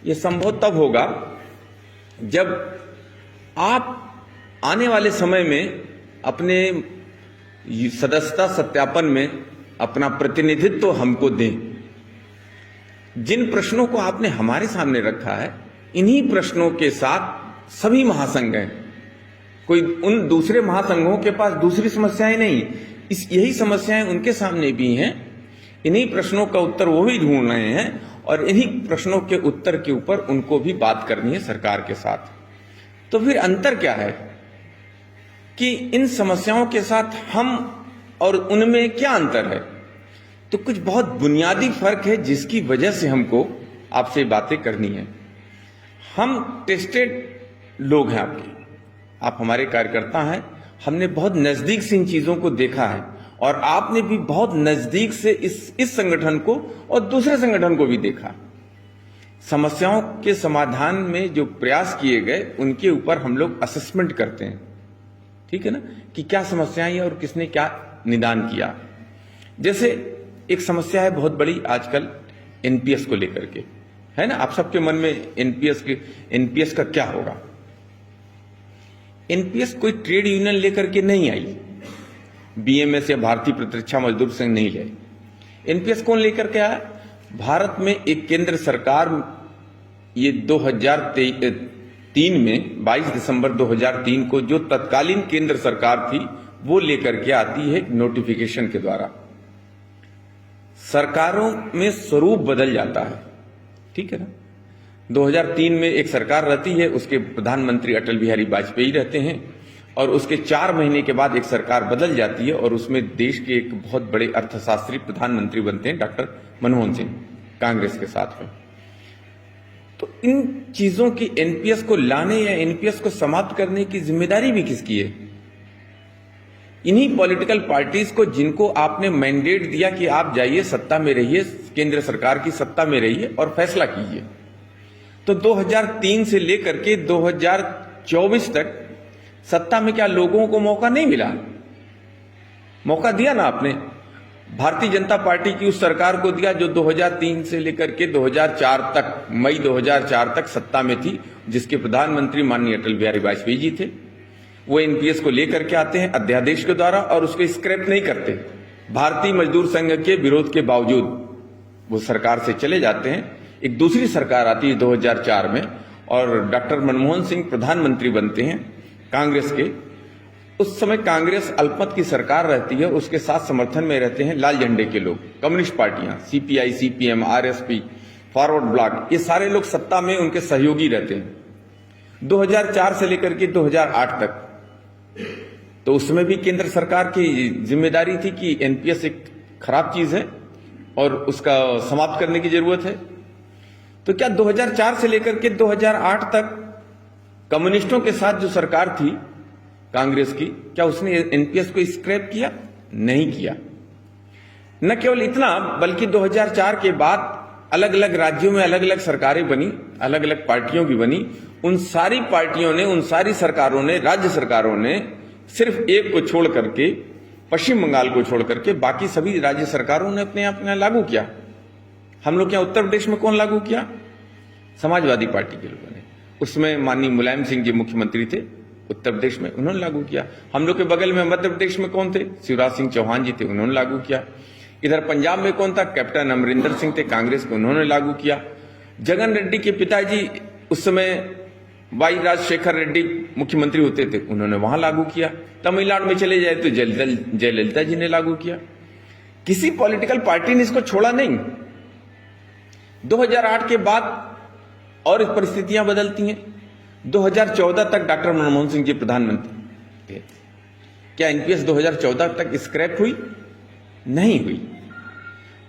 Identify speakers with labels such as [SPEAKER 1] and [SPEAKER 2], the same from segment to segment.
[SPEAKER 1] ये संभव तब होगा जब आप आने वाले समय में अपने सदस्यता सत्यापन में अपना प्रतिनिधित्व हमको दें। जिन प्रश्नों को आपने हमारे सामने रखा है, इन्हीं प्रश्नों के साथ सभी महासंघ हैं। कोई उन दूसरे महासंघों के पास दूसरी समस्याएं नहीं, यही समस्याएं उनके सामने भी हैं। इन्हीं प्रश्नों का उत्तर वो भी ढूंढ रहे हैं और इन्हीं प्रश्नों के उत्तर के ऊपर उनको भी बात करनी है सरकार के साथ। तो फिर अंतर क्या है कि इन समस्याओं के साथ हम और उनमें क्या अंतर है? तो कुछ बहुत बुनियादी फर्क है जिसकी वजह से हमको आपसे बातें करनी है। हम टेस्टेड लोग हैं आपके, आप हमारे कार्यकर्ता हैं, हमने बहुत नजदीक से इन चीजों को देखा है और आपने भी बहुत नजदीक से इस संगठन को और दूसरे संगठन को भी देखा। समस्याओं के समाधान में जो प्रयास किए गए उनके ऊपर हम लोग असेसमेंट करते हैं, ठीक है ना, कि क्या समस्याएं हैं और किसने क्या निदान किया। जैसे एक समस्या है बहुत बड़ी आजकल एनपीएस को लेकर के, है ना, आप सबके मन में एनपीएस का क्या होगा। एनपीएस कोई ट्रेड यूनियन लेकर के नहीं आई, बीएमएस या भारतीय प्रतिरक्षा मजदूर संघ नहीं ले। एनपीएस कौन लेकर के आया? भारत में एक केंद्र सरकार ये 2003 में 22 दिसंबर 2003 को जो तत्कालीन केंद्र सरकार थी वो लेकर के आती है नोटिफिकेशन के द्वारा। सरकारों में स्वरूप बदल जाता है, ठीक है ना। 2003 में एक सरकार रहती है, उसके प्रधानमंत्री अटल बिहारी वाजपेयी रहते हैं और उसके 4 महीने के बाद एक सरकार बदल जाती है और उसमें देश के एक बहुत बड़े अर्थशास्त्री प्रधानमंत्री बनते हैं डॉक्टर मनमोहन सिंह, कांग्रेस के साथ में। तो इन चीजों की एनपीएस को लाने या एनपीएस को समाप्त करने की जिम्मेदारी भी किसकी है? इन्हीं पॉलिटिकल पार्टीज को जिनको आपने मैंडेट दिया कि आप जाइए सत्ता में रहिए, केंद्र सरकार की सत्ता में रहिए और फैसला कीजिए। तो 2003 से लेकर के 2024 तक सत्ता में क्या लोगों को मौका नहीं मिला? मौका दिया ना आपने। भारतीय जनता पार्टी की उस सरकार को दिया जो 2003 से लेकर के 2004 तक, मई 2004 तक सत्ता में थी, जिसके प्रधानमंत्री माननीय अटल बिहारी वाजपेयी जी थे। वो एनपीएस को लेकर के आते हैं अध्यादेश के द्वारा और उसको स्क्रैप नहीं करते। भारतीय मजदूर संघ के विरोध के बावजूद वो सरकार से चले जाते हैं। एक दूसरी सरकार आती है 2004 में और डॉक्टर मनमोहन सिंह प्रधानमंत्री बनते हैं कांग्रेस के। उस समय कांग्रेस अल्पमत की सरकार रहती है, उसके साथ समर्थन में रहते हैं लाल झंडे के लोग, कम्युनिस्ट पार्टियां, CPI, CPM, RSP, forward block, ये सारे लोग सत्ता में उनके सहयोगी रहते हैं 2004 से लेकर के 2008 तक। तो उसमें भी केंद्र सरकार की जिम्मेदारी थी कि एनपीएस एक खराब चीज है और उसका समाप्त करने की जरूरत है। तो क्या 2004 से लेकर के 2008 तक कम्युनिस्टों के साथ जो सरकार थी कांग्रेस की, क्या उसने एनपीएस को स्क्रैप किया? नहीं किया। न केवल इतना, बल्कि 2004 के बाद अलग अलग राज्यों में अलग अलग सरकारें बनी, अलग अलग पार्टियों की बनी। उन सारी पार्टियों ने, उन सारी सरकारों ने, राज्य सरकारों ने सिर्फ एक को छोड़ करके, पश्चिम बंगाल को छोड़ करके, बाकी सभी राज्य सरकारों ने अपने आप में लागू किया। हम लोग यहाँ उत्तर प्रदेश में कौन लागू किया? समाजवादी पार्टी के लोगों ने। उसमें माननीय मुलायम सिंह जी मुख्यमंत्री थे उत्तर प्रदेश में, उन्होंने लागू किया। हम लोग के बगल में मध्य प्रदेश में कौन थे? शिवराज सिंह चौहान जी थे, उन्होंने लागू किया। इधर पंजाब में कौन था? कैप्टन अमरिंदर सिंह थे, कांग्रेस के, उन्होंने लागू किया। जगन रेड्डी के पिताजी उस समय वाई राजशेखर रेड्डी मुख्यमंत्री होते थे, उन्होंने वहां लागू किया। तमिलनाडु में चले जाए तो जयललिता जी ने लागू किया। किसी पॉलिटिकल पार्टी ने इसको छोड़ा नहीं। 2008 के बाद और परिस्थितियां बदलती हैं। 2014 तक डॉक्टर मनमोहन सिंह जी प्रधानमंत्री थे। क्या एनपीएस 2014 तक स्क्रैप हुई? नहीं हुई।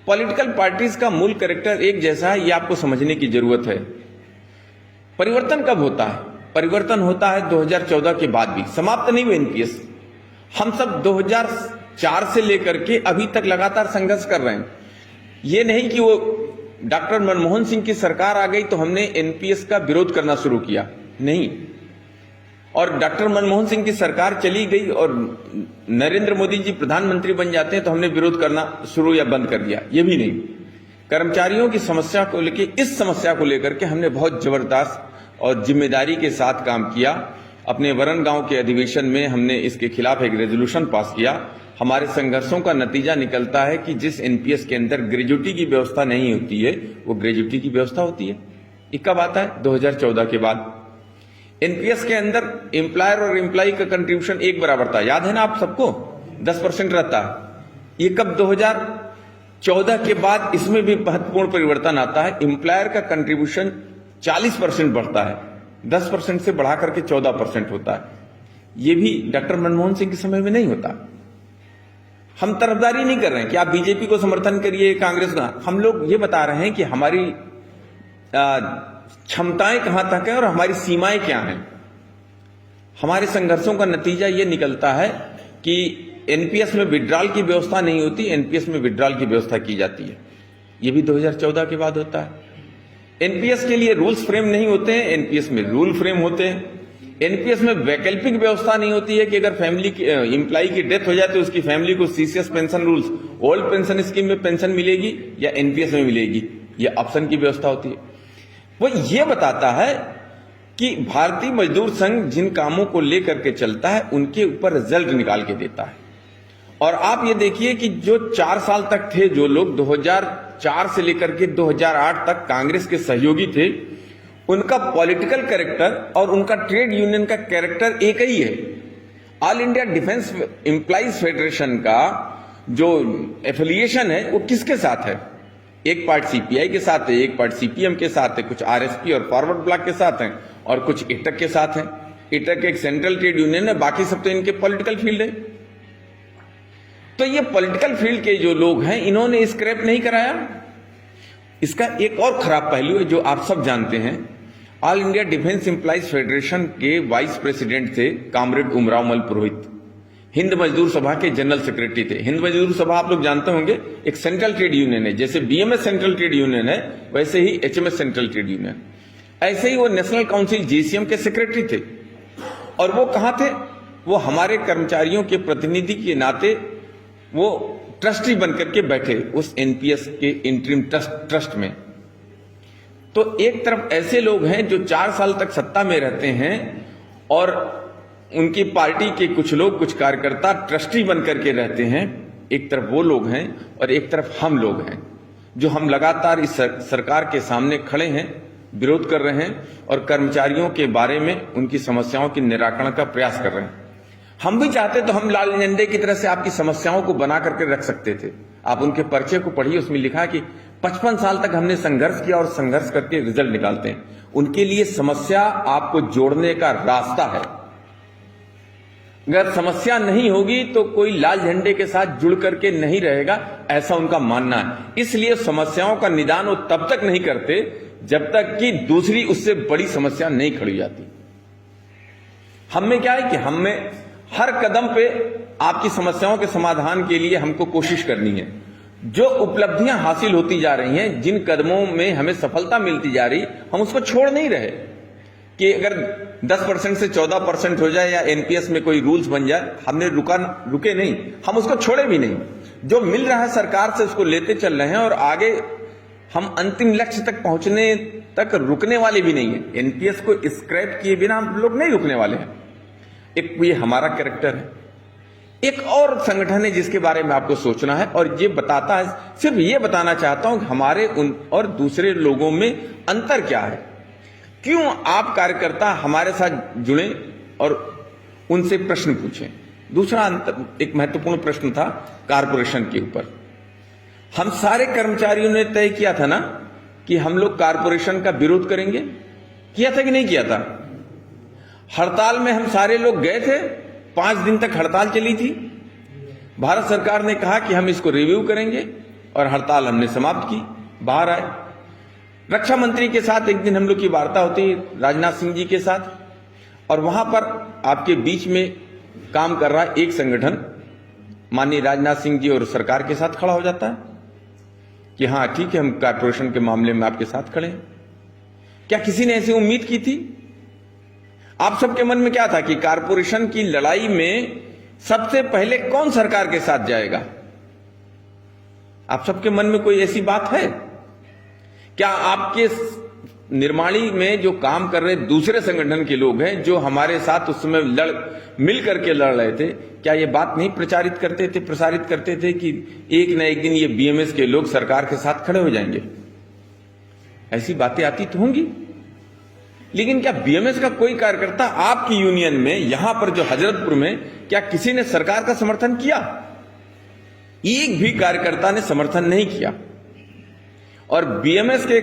[SPEAKER 1] पॉलिटिकल पार्टीज का मूल कैरेक्टर एक जैसा है, ये आपको समझने की जरूरत है। परिवर्तन कब होता है? परिवर्तन होता है 2014 के बाद भी। समाप्त नहीं हुए एनपीएस। हम सब 2004 से लेकर के अभी तक लगातार संघर्ष कर रहे हैं। ये नहीं कि वो डॉक्टर मनमोहन सिंह की सरकार आ गई तो हमने एनपीएस का विरोध करना शुरू किया, नहीं। और डॉक्टर मनमोहन सिंह की सरकार चली गई और नरेंद्र मोदी जी प्रधानमंत्री बन जाते हैं तो हमने विरोध करना शुरू या बंद कर दिया, ये भी नहीं। कर्मचारियों की समस्या को लेकर, इस समस्या को लेकर के हमने बहुत जबरदस्त और जिम्मेदारी के साथ काम किया। अपने वरण गांव के अधिवेशन में हमने इसके खिलाफ एक रेजोल्यूशन पास किया। हमारे संघर्षों का नतीजा निकलता है कि जिस एनपीएस के अंदर ग्रेजुटी की व्यवस्था नहीं होती है, वो ग्रेजुटी की व्यवस्था होती है। ये कब आता है? 2014 के बाद। एनपीएस के अंदर एम्प्लॉयर और एम्प्लॉय का कंट्रीब्यूशन एक बराबर था, याद है ना आप सबको? 10% रहता है। ये कब? 2014 के बाद इसमें भी महत्वपूर्ण परिवर्तन आता है। एम्प्लॉयर का कंट्रीब्यूशन 40% बढ़ता है, 10% से बढ़ा करके 14% होता है। ये भी डॉक्टर मनमोहन सिंह के समय में नहीं होता। हम तरफदारी नहीं कर रहे हैं कि आप बीजेपी को समर्थन करिए, कांग्रेस का। हम लोग ये बता रहे हैं कि हमारी क्षमताएं कहां तक है और हमारी सीमाएं क्या हैं। हमारे संघर्षों का नतीजा ये निकलता है कि एनपीएस में विड्रॉल की व्यवस्था नहीं होती, एनपीएस में विड्रॉल की व्यवस्था की जाती है। ये भी 2014 के बाद होता है। एनपीएस के लिए रूल्स फ्रेम नहीं होते हैं, एनपीएस में रूल फ्रेम होते हैं। एनपीएस में वैकल्पिक व्यवस्था नहीं होती है कि अगर फैमिली की एम्प्लॉय की डेथ हो जाए तो उसकी फैमिली को CCS pension rules, old pension scheme में पेंशन मिलेगी या एनपीएस में मिलेगी, यह ऑप्शन की व्यवस्था होती है। वो ये बताता है कि भारतीय मजदूर संघ जिन कामों को लेकर के चलता है उनके ऊपर रिजल्ट निकाल के देता है। और आप ये देखिए कि जो 4 साल तक थे, जो लोग 2004 से लेकर के 2008 तक कांग्रेस के सहयोगी थे, उनका पॉलिटिकल कैरेक्टर और उनका ट्रेड यूनियन का कैरेक्टर एक ही है। All India defence employees federation का जो एफिलिएशन है वो किसके साथ है? एक पार्ट सीपीआई के साथ है, एक पार्ट सीपीएम के साथ है, कुछ आरएसपी और फॉरवर्ड ब्लॉक के साथ हैं और कुछ इटक के साथ हैं। इटक एक सेंट्रल ट्रेड यूनियन है, बाकी सब तो इनके पॉलिटिकल फील्ड है। तो ये पॉलिटिकल फील्ड के जो लोग हैं, इन्होंने स्क्रैप नहीं कराया। इसका एक और खराब पहलू है जो आप सब जानते हैं। All India defence employees federation के वाइस प्रेसिडेंट थे कामरेड उमराव मल पुरोहित, हिंद मजदूर सभा के जनरल सेक्रेटरी थे। हिंद मजदूर सभा आप लोग जानते होंगे, एक सेंट्रल ट्रेड यूनियन है। जैसे बीएमएस सेंट्रल ट्रेड यूनियन है, वैसे ही एचएमएस सेंट्रल ट्रेड यूनियन। ऐसे ही वो नेशनल काउंसिल जेसीएम के सेक्रेटरी थे। और वो कहां थे? वो हमारे कर्मचारियों के प्रतिनिधि के नाते वो ट्रस्टी बनकर के बैठे उस एनपीएस के इंटरिम ट्रस्ट में। तो एक तरफ ऐसे लोग हैं जो 4 साल तक सत्ता में रहते हैं और उनकी पार्टी के कुछ लोग, कुछ कार्यकर्ता ट्रस्टी बनकर के रहते हैं। एक तरफ वो लोग हैं और एक तरफ हम लोग हैं जो हम लगातार इस सरकार के सामने खड़े हैं, विरोध कर रहे हैं और कर्मचारियों के बारे में उनकी समस्याओं के निराकरण का प्रयास कर रहे हैं। हम भी चाहते तो हम लाल झंडे की तरह से आपकी समस्याओं को बना करके रख सकते थे। आप उनके पर्चे को पढ़िए, उसमें लिखा कि 55 साल तक हमने संघर्ष किया और संघर्ष करके रिजल्ट निकालते हैं। उनके लिए समस्या आपको जोड़ने का रास्ता है। अगर समस्या नहीं होगी तो कोई लाल झंडे के साथ जुड़ करके नहीं रहेगा, ऐसा उनका मानना है। इसलिए समस्याओं का निदान वो तब तक नहीं करते जब तक कि दूसरी उससे बड़ी समस्या नहीं खड़ी जाती। हम में क्या है कि हम में हर कदम पे आपकी समस्याओं के समाधान के लिए हमको कोशिश करनी है। जो उपलब्धियां हासिल होती जा रही हैं, जिन कदमों में हमें सफलता मिलती जा रही, हम उसको छोड़ नहीं रहे कि अगर 10% से 14% हो जाए या एनपीएस में कोई रूल्स बन जाए, हमने रुके नहीं, हम उसको छोड़े भी नहीं। जो मिल रहा है सरकार से उसको लेते चल रहे हैं और आगे हम अंतिम लक्ष्य तक पहुंचने तक रुकने वाले भी नहीं है। एनपीएस को स्क्रैप किए बिना हम लोग नहीं रुकने वाले हैं। एक ये हमारा कैरेक्टर है। एक और संगठन है जिसके बारे में आपको सोचना है और ये बताता है, सिर्फ ये बताना चाहता हूं कि हमारे उन और दूसरे लोगों में अंतर क्या है। क्यों आप कार्यकर्ता हमारे साथ जुड़े और उनसे प्रश्न पूछें। दूसरा अंतर, एक महत्वपूर्ण प्रश्न था कारपोरेशन के ऊपर। हम सारे कर्मचारियों ने तय किया था ना कि हम लोग कारपोरेशन का विरोध करेंगे। किया था कि नहीं किया था? हड़ताल में हम सारे लोग गए थे, 5 दिन तक हड़ताल चली थी। भारत सरकार ने कहा कि हम इसको रिव्यू करेंगे और हड़ताल हमने समाप्त की, बाहर आए। रक्षा मंत्री के साथ एक दिन हम लोग की वार्ता होती, राजनाथ सिंह जी के साथ, और वहां पर आपके बीच में काम कर रहा एक संगठन माननीय राजनाथ सिंह जी और सरकार के साथ खड़ा हो जाता है कि हां ठीक है, हम कारपोरेशन के मामले में आपके साथ खड़े हैं। क्या किसी ने ऐसी उम्मीद की थी? आप सबके मन में क्या था कि कारपोरेशन की लड़ाई में सबसे पहले कौन सरकार के साथ जाएगा? आप सबके मन में कोई ऐसी बात है? क्या आपके निर्माणी में जो काम कर रहे दूसरे संगठन के लोग हैं जो हमारे साथ उस समय मिल करके लड़ रहे थे, क्या ये बात नहीं प्रसारित करते थे कि एक न एक दिन ये बीएमएस के लोग सरकार के साथ खड़े हो जाएंगे? ऐसी बातें आती तो होंगी, लेकिन क्या बीएमएस का कोई कार्यकर्ता आपकी यूनियन में, यहां पर जो हजरतपुर में, क्या किसी ने सरकार का समर्थन किया? एक भी कार्यकर्ता ने समर्थन नहीं किया। और बीएमएस के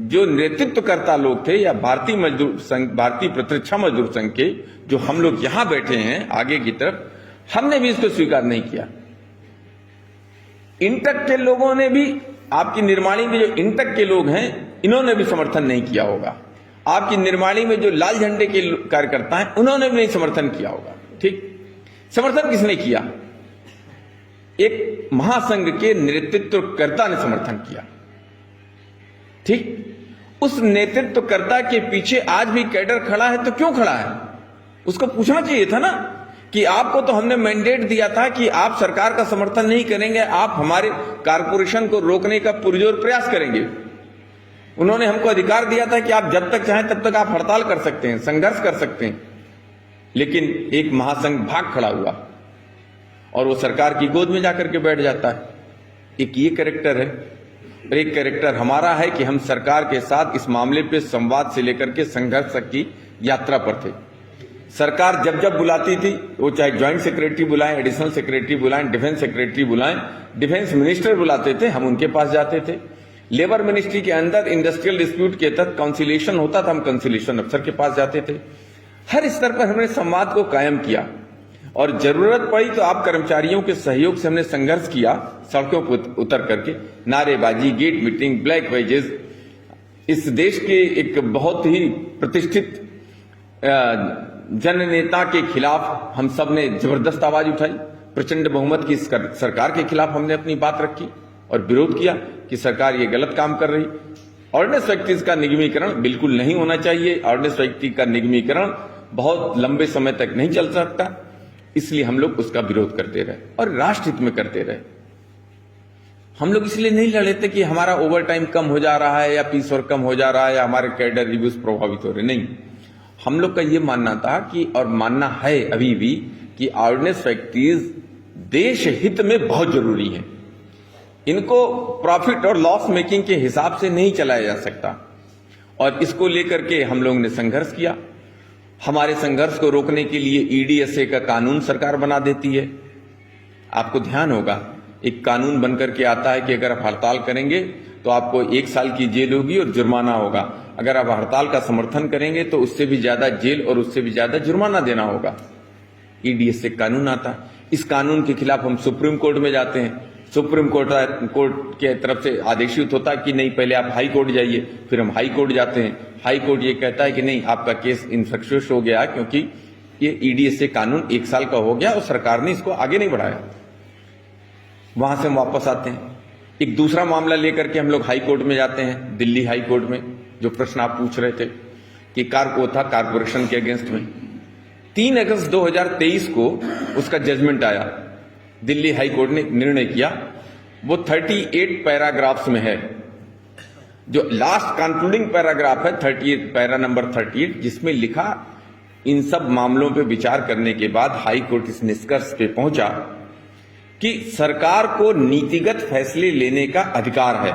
[SPEAKER 1] जो नेतृत्वकर्ता लोग थे या भारतीय मजदूर संघ, भारतीय प्रतिरक्षा मजदूर संघ के जो हम लोग यहां बैठे हैं आगे की तरफ, हमने भी इसको स्वीकार नहीं किया। इंटक के लोगों ने भी, आपकी निर्माणी में जो इंटक के लोग हैं, इन्होंने भी समर्थन नहीं किया होगा। आपकी निर्माणी में जो लाल झंडे के कार्यकर्ता हैं, उन्होंने भी नहीं समर्थन किया होगा। ठीक, समर्थन किसने किया? एक महासंघ के नेतृत्वकर्ता ने समर्थन किया। ठीक, उस नेतृत्वकर्ता के पीछे आज भी कैडर खड़ा है, तो क्यों खड़ा है? उसको पूछना चाहिए था ना कि आपको तो हमने मैंडेट दिया था कि आप सरकार का समर्थन नहीं करेंगे, आप हमारे कारपोरेशन को रोकने का पुरजोर प्रयास करेंगे। उन्होंने हमको अधिकार दिया था कि आप जब तक चाहें तब तक आप हड़ताल कर सकते हैं, संघर्ष कर सकते हैं। लेकिन एक महासंघ भाग खड़ा हुआ और वो सरकार की गोद में जाकर के बैठ जाता है। एक ये कैरेक्टर है, और एक कैरेक्टर हमारा है कि हम सरकार के साथ इस मामले पे संवाद से लेकर के संघर्ष तक की यात्रा पर थे। सरकार जब जब बुलाती थी, वो चाहे ज्वाइंट सेक्रेटरी बुलाएं, एडिशनल सेक्रेटरी बुलाएं, डिफेंस सेक्रेटरी बुलाएं, डिफेंस मिनिस्टर बुलाते थे, हम उनके पास जाते थे। लेबर मिनिस्ट्री के अंदर इंडस्ट्रियल डिस्प्यूट के तहत काउंसिलेशन होता था, हम काउंसिलेशन अफसर के पास जाते थे। हर स्तर पर हमने संवाद को कायम किया और जरूरत पड़ी तो आप कर्मचारियों के सहयोग से हमने संघर्ष किया, सड़कों पर उतर करके नारेबाजी, गेट मीटिंग, ब्लैक वेजेस। इस देश के एक बहुत ही प्रतिष्ठित जननेता के खिलाफ हम सब ने जबरदस्त आवाज उठाई। प्रचंड बहुमत की सरकार के खिलाफ हमने अपनी बात रखी और विरोध किया कि सरकार ये गलत काम कर रही। ऑर्डिनेंस फैक्ट्रीज का निगमीकरण बिल्कुल नहीं होना चाहिए। ऑर्डिनेंस फैक्ट्री का निगमीकरण बहुत लंबे समय तक नहीं चल सकता, इसलिए हम लोग उसका विरोध करते रहे और राष्ट्र हित में करते रहे। हम लोग इसलिए नहीं लड़े थे कि हमारा ओवर टाइम कम हो जा रहा है या पीस वर्क कम हो जा रहा है या हमारे कैडर रिव्यूज प्रभावित हो रहे, नहीं। हम लोग का ये मानना था कि, और मानना है अभी भी, कि ऑर्डिनेंस फैक्ट्रीज देश हित में बहुत जरूरी है। इनको प्रॉफिट और लॉस मेकिंग के हिसाब से नहीं चलाया जा सकता और इसको लेकर के हम लोगों ने संघर्ष किया। हमारे संघर्ष को रोकने के लिए ईडीएसए का कानून सरकार बना देती है। आपको ध्यान होगा, एक कानून बनकर के आता है कि अगर आप हड़ताल करेंगे तो आपको 1 साल की जेल होगी और जुर्माना होगा। अगर आप हड़ताल का समर्थन करेंगे तो उससे भी ज्यादा जेल और उससे भी ज्यादा जुर्माना देना होगा। ईडीएसए कानून आता है, इस कानून के खिलाफ हम सुप्रीम कोर्ट में जाते हैं। सुप्रीम कोर्ट के तरफ से आदेशित होता है कि नहीं, पहले आप हाई कोर्ट जाइए। फिर हम हाई कोर्ट जाते हैं, हाई कोर्ट ये कहता है कि नहीं, आपका केस इन्फ्रक्चुअस हो गया क्योंकि ये ईडीएसए कानून 1 साल का हो गया और सरकार ने इसको आगे नहीं बढ़ाया। वहां से हम वापस आते हैं, एक दूसरा मामला लेकर के हम लोग हाई कोर्ट में जाते हैं, दिल्ली हाई कोर्ट में। जो प्रश्न आप पूछ रहे थे कि वो था कारपोरेशन के अगेंस्ट में। 3 अगस्त 2023 को उसका जजमेंट आया, दिल्ली हाई कोर्ट ने निर्णय किया। वो 38 पैराग्राफ्स में है। जो लास्ट कंक्लूडिंग पैराग्राफ है 38, पैरा नंबर 38, जिसमें लिखा, इन सब मामलों पे विचार करने के बाद हाई कोर्ट इस निष्कर्ष पे पहुंचा कि सरकार को नीतिगत फैसले लेने का अधिकार है,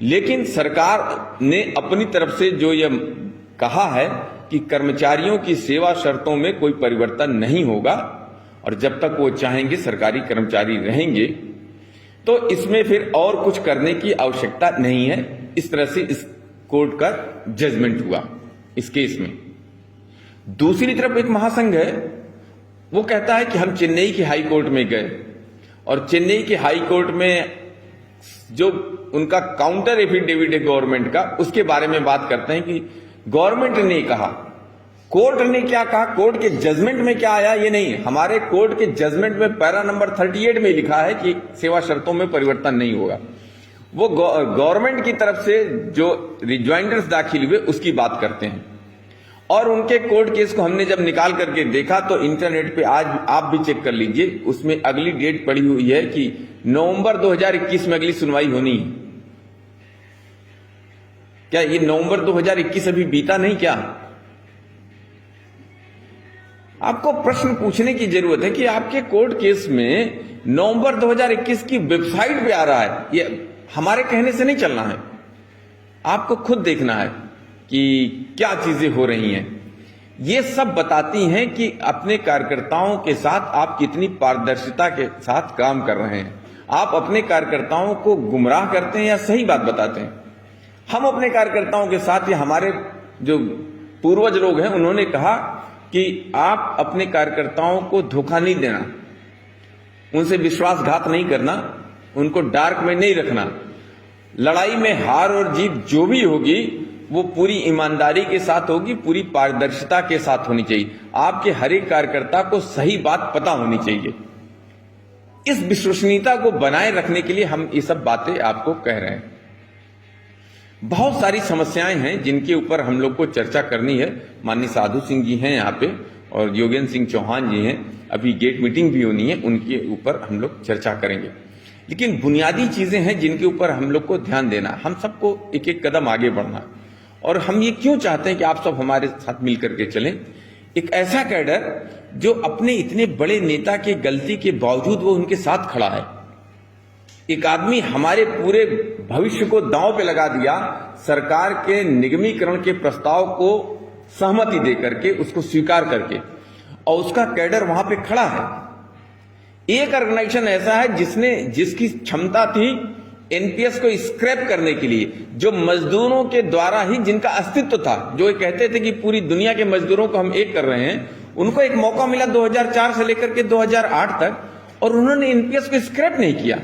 [SPEAKER 1] लेकिन सरकार ने अपनी तरफ से जो यह कहा है कि कर्मचारियों की सेवा शर्तों में कोई परिवर्तन नहीं होगा और जब तक वो चाहेंगे सरकारी कर्मचारी रहेंगे, तो इसमें फिर और कुछ करने की आवश्यकता नहीं है। इस तरह से इस कोर्ट का जजमेंट हुआ इस केस में। दूसरी तरफ एक महासंघ है, वो कहता है कि हम चेन्नई की हाई कोर्ट में गए और चेन्नई की हाई कोर्ट में जो उनका काउंटर एफिडेविट है गवर्नमेंट का, उसके बारे में बात करते हैं कि गवर्नमेंट ने कहा, कोर्ट ने क्या कहा, कोर्ट के जजमेंट में क्या आया ये नहीं है। हमारे कोर्ट के जजमेंट में पैरा नंबर 38 में लिखा है कि सेवा शर्तों में परिवर्तन नहीं होगा। वो गवर्नमेंट की तरफ से जो रिजॉइंडर्स दाखिल हुए उसकी बात करते हैं। और उनके कोर्ट केस को हमने जब निकाल करके देखा तो इंटरनेट पे आज आप भी चेक कर लीजिए, उसमें अगली डेट पड़ी हुई है कि नवंबर 2021 में अगली सुनवाई होनी है। क्या ये नवंबर 2021 अभी बीता नहीं क्या? आपको प्रश्न पूछने की जरूरत है कि आपके कोर्ट केस में नवंबर 2021 की वेबसाइट पे आ रहा है। ये हमारे कहने से नहीं चलना है, आपको खुद देखना है कि क्या चीजें हो रही हैं। ये सब बताती हैं कि अपने कार्यकर्ताओं के साथ आप कितनी पारदर्शिता के साथ काम कर रहे हैं। आप अपने कार्यकर्ताओं को गुमराह करते हैं या सही बात बताते हैं। हम अपने कार्यकर्ताओं के साथ, या हमारे जो पूर्वज लोग हैं उन्होंने कहा कि आप अपने कार्यकर्ताओं को धोखा नहीं देना, उनसे विश्वासघात नहीं करना, उनको डार्क में नहीं रखना। लड़ाई में हार और जीत जो भी होगी वो पूरी ईमानदारी के साथ होगी, पूरी पारदर्शिता के साथ होनी चाहिए। आपके हर एक कार्यकर्ता को सही बात पता होनी चाहिए। इस विश्वसनीयता को बनाए रखने के लिए हम ये सब बातें आपको कह रहे हैं। बहुत सारी समस्याएं हैं जिनके ऊपर हम लोग को चर्चा करनी है। माननीय साधु सिंह जी हैं यहाँ पे और योगेंद्र सिंह चौहान जी हैं, अभी गेट मीटिंग भी होनी है, उनके ऊपर हम लोग चर्चा करेंगे। लेकिन बुनियादी चीजें हैं जिनके ऊपर हम लोग को ध्यान देना, हम सबको एक एक कदम आगे बढ़ना। और हम ये क्यों चाहते हैं कि आप सब हमारे साथ मिलकर के चलें। एक ऐसा कैडर जो अपने इतने बड़े नेता के गलती के बावजूद वो उनके साथ खड़ा है। एक आदमी हमारे पूरे भविष्य को दांव पे लगा दिया, सरकार के निगमीकरण के प्रस्ताव को सहमति दे करके, उसको स्वीकार करके, और उसका कैडर वहां पे खड़ा है। एक ऑर्गेनाइजेशन ऐसा है जिसकी क्षमता थी एनपीएस को स्क्रैप करने के लिए, जो मजदूरों के द्वारा ही जिनका अस्तित्व था, जो ये कहते थे कि पूरी दुनिया के मजदूरों को हम एक कर रहे हैं, उनको एक मौका मिला 2004 से लेकर के 2008 तक, और उन्होंने एनपीएस को स्क्रैप नहीं किया।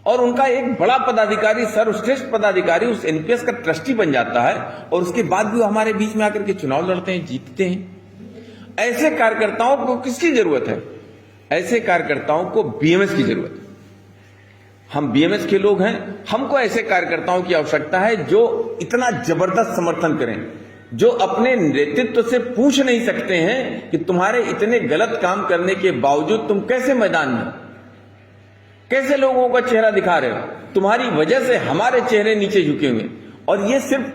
[SPEAKER 1] और उनका एक बड़ा पदाधिकारी, सर्वश्रेष्ठ पदाधिकारी उस एनपीएस का ट्रस्टी बन जाता है, और उसके बाद भी वो हमारे बीच में आकर के चुनाव लड़ते हैं, जीतते हैं। ऐसे कार्यकर्ताओं को किसकी जरूरत है? ऐसे कार्यकर्ताओं को बीएमएस की जरूरत है। हम बीएमएस के लोग हैं, हमको ऐसे कार्यकर्ताओं की आवश्यकता है जो इतना जबरदस्त समर्थन करें, जो अपने नेतृत्व से पूछ नहीं सकते हैं कि तुम्हारे इतने गलत काम करने के बावजूद तुम कैसे मैदान में, कैसे लोगों का चेहरा दिखा रहे हो, तुम्हारी वजह से हमारे चेहरे नीचे झुके हुए। और ये सिर्फ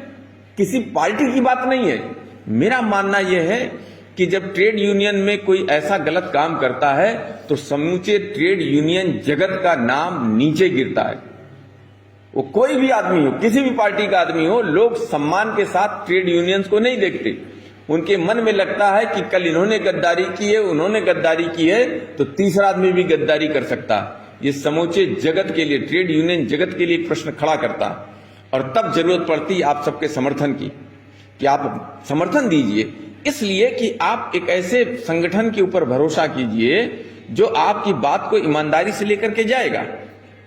[SPEAKER 1] किसी पार्टी की बात नहीं है। मेरा मानना यह है कि जब ट्रेड यूनियन में कोई ऐसा गलत काम करता है तो समूचे ट्रेड यूनियन जगत का नाम नीचे गिरता है। वो कोई भी आदमी हो, किसी भी पार्टी का आदमी हो, लोग सम्मान के साथ ट्रेड यूनियंस को नहीं देखते। उनके मन में लगता है कि कल इन्होंने गद्दारी की है, उन्होंने गद्दारी की है, तो तीसरा आदमी भी गद्दारी कर सकता है। ये समूचे जगत के लिए, ट्रेड यूनियन जगत के लिए एक प्रश्न खड़ा करता है। और तब जरूरत पड़ती है आप सबके समर्थन की, कि आप समर्थन दीजिए, इसलिए कि आप एक ऐसे संगठन के ऊपर भरोसा कीजिए जो आपकी बात को ईमानदारी से लेकर के जाएगा।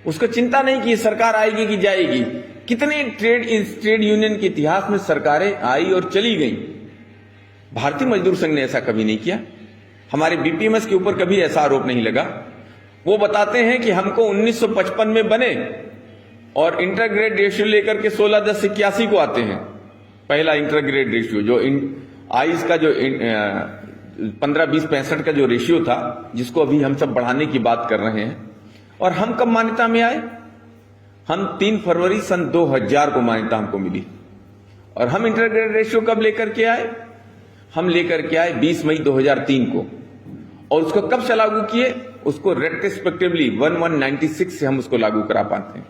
[SPEAKER 1] उसको चिंता नहीं कि सरकार आएगी कि जाएगी। कितने ट्रेड यूनियन के इतिहास में सरकारें आई और चली गई। भारतीय मजदूर संघ ने ऐसा कभी नहीं किया। हमारे बीपीएमएस के ऊपर कभी ऐसा आरोप नहीं लगा। वो बताते हैं कि हमको 1955 में बने और इंटरग्रेड रेशियो लेकर के 16/10/81 को आते हैं। पहला इंटरग्रेड रेशियो जो आइस का जो 15-20-65 का जो रेशियो था, जिसको अभी हम सब बढ़ाने की बात कर रहे हैं। और हम कब मान्यता में आए? हम 3 फरवरी सन 2000 को मान्यता हमको मिली। और हम इंटरग्रेड रेशियो कब लेकर के आए? हम लेकर के आए 20 मई 2003 को। और उसको कब से लागू किए? उसको रेट्रोस्पेक्टिवली 1196 से हम उसको लागू करा पाते हैं।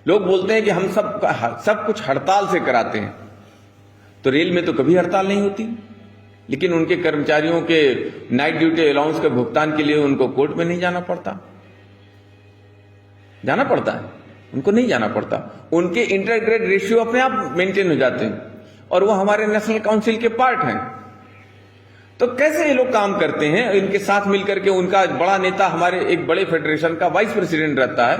[SPEAKER 1] लोग बोलते हैं कि हम सब कुछ हड़ताल से कराते हैं। तो रेल में तो कभी हड़ताल नहीं होती, लेकिन उनके कर्मचारियों के नाइट ड्यूटी अलाउंस के भुगतान के लिए उनको कोर्ट में नहीं जाना पड़ता। जाना पड़ता है? उनको नहीं जाना पड़ता। उनके इंटरग्रेड रेशियो अपने आप मेंटेन हो जाते हैं और वो हमारे नेशनल काउंसिल के पार्ट हैं। तो कैसे ये लोग काम करते हैं? इनके साथ मिलकर के उनका बड़ा नेता हमारे एक बड़े फेडरेशन का वाइस प्रेसिडेंट रहता है,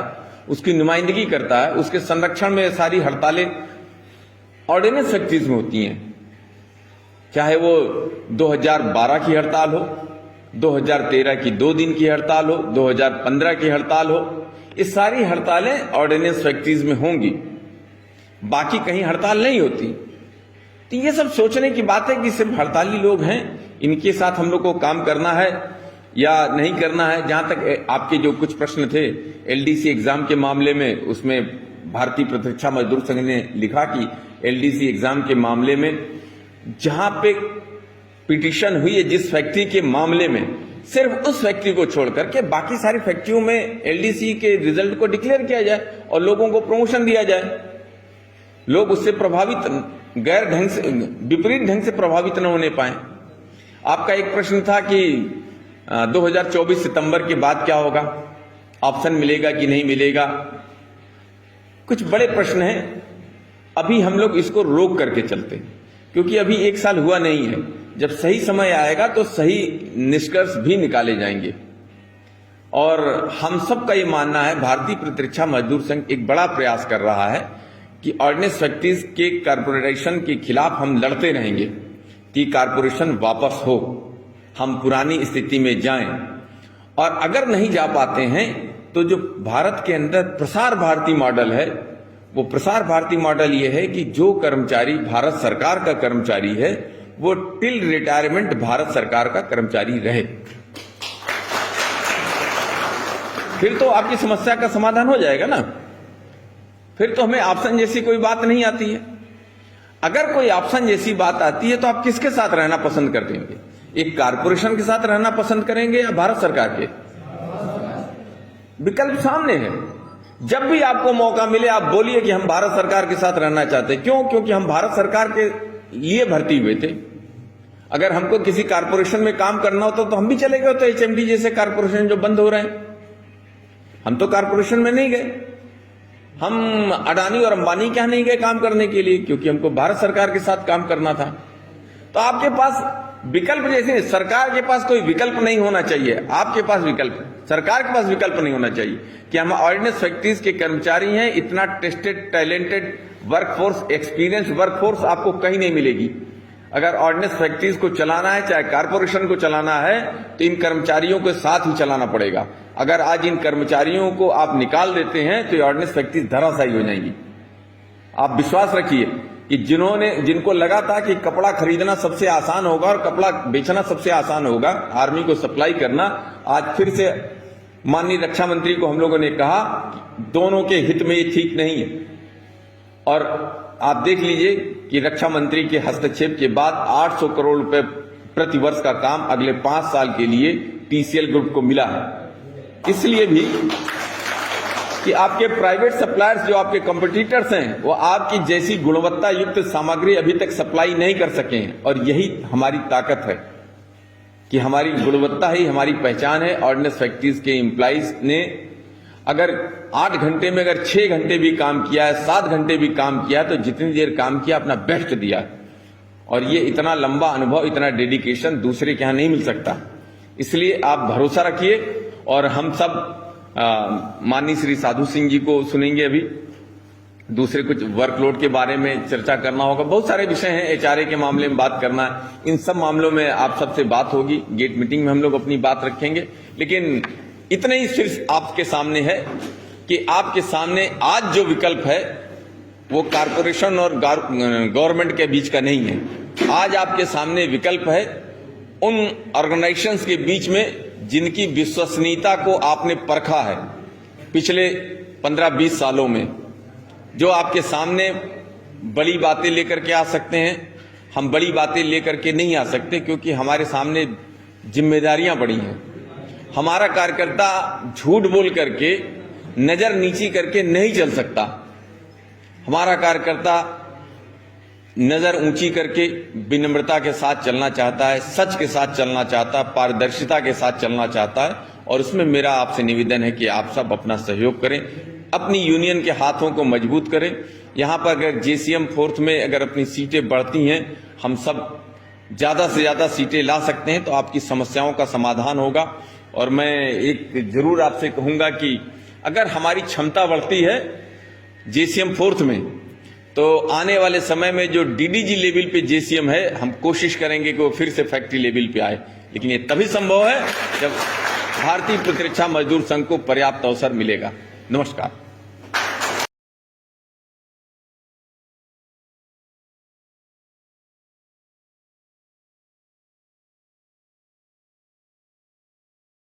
[SPEAKER 1] उसकी नुमाइंदगी करता है। उसके संरक्षण में सारी हड़तालें ऑर्डिनेंस फैक्ट्रीज में होती हैं, चाहे वो 2012 की हड़ताल हो, 2013 की 2 दिन की हड़ताल हो, 2015 की हड़ताल हो। ये सारी हड़तालें ऑर्डिनेंस फैक्ट्रीज में होंगी, बाकी कहीं हड़ताल नहीं होती। तो ये सब सोचने की बात है कि सिर्फ हड़ताली लोग हैं, इनके साथ हम लोग को काम करना है या नहीं करना है। जहां तक आपके जो कुछ प्रश्न थे एलडीसी एग्जाम के मामले में, उसमें भारतीय प्रतीक्षा मजदूर संघ ने लिखा कि एलडीसी एग्जाम के मामले में, जहां पे पिटीशन हुई है जिस फैक्ट्री के मामले में, सिर्फ उस फैक्ट्री को छोड़कर के बाकी सारी फैक्ट्रियों में एलडीसी के रिजल्ट को डिक्लेयर किया जाए और लोगों को प्रमोशन दिया जाए। लोग उससे प्रभावित, गैर ढंग से, विपरीत ढंग से प्रभावित न होने पाए। आपका एक प्रश्न था कि 2024 सितंबर के बाद क्या होगा, ऑप्शन मिलेगा कि नहीं मिलेगा। कुछ बड़े प्रश्न हैं, अभी हम लोग इसको रोक करके चलते हैं, क्योंकि अभी एक साल हुआ नहीं है। जब सही समय आएगा तो सही निष्कर्ष भी निकाले जाएंगे। और हम सबका ये मानना है, भारतीय प्रतिरक्षा मजदूर संघ एक बड़ा प्रयास कर रहा है कि ऑर्डिनेंस फैक्ट्रीज के कारपोरेशन के खिलाफ हम लड़ते रहेंगे कि कारपोरेशन वापस हो, हम पुरानी स्थिति में जाएं। और अगर नहीं जा पाते हैं तो जो भारत के अंदर प्रसार भारती मॉडल है, वो प्रसार भारती मॉडल ये है कि जो कर्मचारी भारत सरकार का कर्मचारी है वो टिल रिटायरमेंट भारत सरकार का कर्मचारी रहे। फिर तो आपकी समस्या का समाधान हो जाएगा ना। फिर तो हमें ऑप्शन जैसी कोई बात नहीं आती है। अगर कोई ऑप्शन जैसी बात आती है तो आप किसके साथ रहना पसंद करेंगे? एक कारपोरेशन के साथ रहना पसंद करेंगे या भारत सरकार के? विकल्प सामने है। जब भी आपको मौका मिले आप बोलिए कि हम भारत सरकार के साथ रहना चाहते हैं। क्यों? क्योंकि हम भारत सरकार के लिए भर्ती हुए थे। अगर हमको किसी कारपोरेशन में काम करना होता तो हम भी चले गए। तो एचएमडी जैसे कारपोरेशन जो बंद हो रहे हैं, हम तो कारपोरेशन में नहीं गए। हम अडानी और अंबानी क्या नहीं गए काम करने के लिए, क्योंकि हमको भारत सरकार के साथ काम करना था। तो आपके पास विकल्प जैसे सरकार के पास कोई विकल्प नहीं होना चाहिए, आपके पास विकल्प, सरकार के पास विकल्प नहीं होना चाहिए कि हम ऑर्डिनेंस फैक्ट्रीज के कर्मचारी हैं। इतना tested, talented workforce, experience workforce आपको कहीं नहीं मिलेगी। अगर ऑर्डिनेंस फैक्ट्रीज को चलाना है, चाहे कारपोरेशन को चलाना है, तो इन कर्मचारियों के साथ ही चलाना पड़ेगा। अगर आज इन कर्मचारियों को आप निकाल देते हैं तो ये ऑर्डिनेंस फैक्ट्रीज धराशायी हो जाएंगी। आप विश्वास रखिए कि जिनको लगा था कि कपड़ा खरीदना सबसे आसान होगा और कपड़ा बेचना सबसे आसान होगा, आर्मी को सप्लाई करना, आज फिर से माननीय रक्षा मंत्री को हम लोगों ने कहा दोनों के हित में ये ठीक नहीं है। और आप देख लीजिए कि रक्षा मंत्री के हस्तक्षेप के बाद 800 करोड़ रुपए प्रति वर्ष का काम अगले 5 साल के लिए टीसीएल ग्रुप को मिला है। इसलिए भी कि आपके प्राइवेट सप्लायर्स जो आपके कंपटीटर्स हैं वो आपकी जैसी गुणवत्ता युक्त सामग्री अभी तक सप्लाई नहीं कर सके हैं। और यही हमारी ताकत है कि हमारी गुणवत्ता ही हमारी पहचान है। ऑर्डिनेंस फैक्ट्रीज के एम्प्लॉइज ने अगर 8 घंटे में अगर 6 घंटे भी काम किया है, 7 घंटे भी काम किया, तो जितनी देर काम किया अपना बेस्ट दिया। और ये इतना लंबा अनुभव, इतना डेडिकेशन दूसरे के यहां नहीं मिल सकता। इसलिए आप भरोसा रखिए। और हम सब माननीय श्री साधु सिंह जी को सुनेंगे। अभी दूसरे कुछ वर्कलोड के बारे में चर्चा करना होगा। बहुत सारे विषय हैं, एचआरए के मामले में बात करना है। इन सब मामलों में आप सबसे बात होगी। गेट मीटिंग में हम लोग अपनी बात रखेंगे। लेकिन इतना ही सिर्फ आपके सामने है कि आपके सामने आज जो विकल्प है वो कारपोरेशन और गवर्नमेंट के बीच का नहीं है। आज आपके सामने विकल्प है उन ऑर्गेनाइजेशंस के बीच में जिनकी विश्वसनीयता को आपने परखा है पिछले 15-20 सालों में। जो आपके सामने बड़ी बातें लेकर के आ सकते हैं, हम बड़ी बातें लेकर के नहीं आ सकते, क्योंकि हमारे सामने जिम्मेदारियां बड़ी हैं। हमारा कार्यकर्ता झूठ बोल करके, नजर नीची करके नहीं चल सकता। हमारा कार्यकर्ता नजर ऊंची करके विनम्रता के साथ चलना चाहता है, सच के साथ चलना चाहता है, पारदर्शिता के साथ चलना चाहता है। और उसमें मेरा आपसे निवेदन है कि आप सब अपना सहयोग करें, अपनी यूनियन के हाथों को मजबूत करें। यहां पर अगर जेसीएम 4th में अगर अपनी सीटें बढ़ती हैं, हम सब ज्यादा से ज्यादा सीटें ला सकते हैं, तो आपकी समस्याओं का समाधान होगा। और मैं एक जरूर आपसे कहूंगा कि अगर हमारी क्षमता बढ़ती है जेसीएम 4th में, तो आने वाले समय में जो डीडीजी लेवल पे जेसीएम है, हम कोशिश करेंगे कि वो फिर से फैक्ट्री लेवल पे आए। लेकिन ये तभी संभव है जब भारतीय प्रतिरक्षा मजदूर संघ को पर्याप्त अवसर मिलेगा। नमस्कार।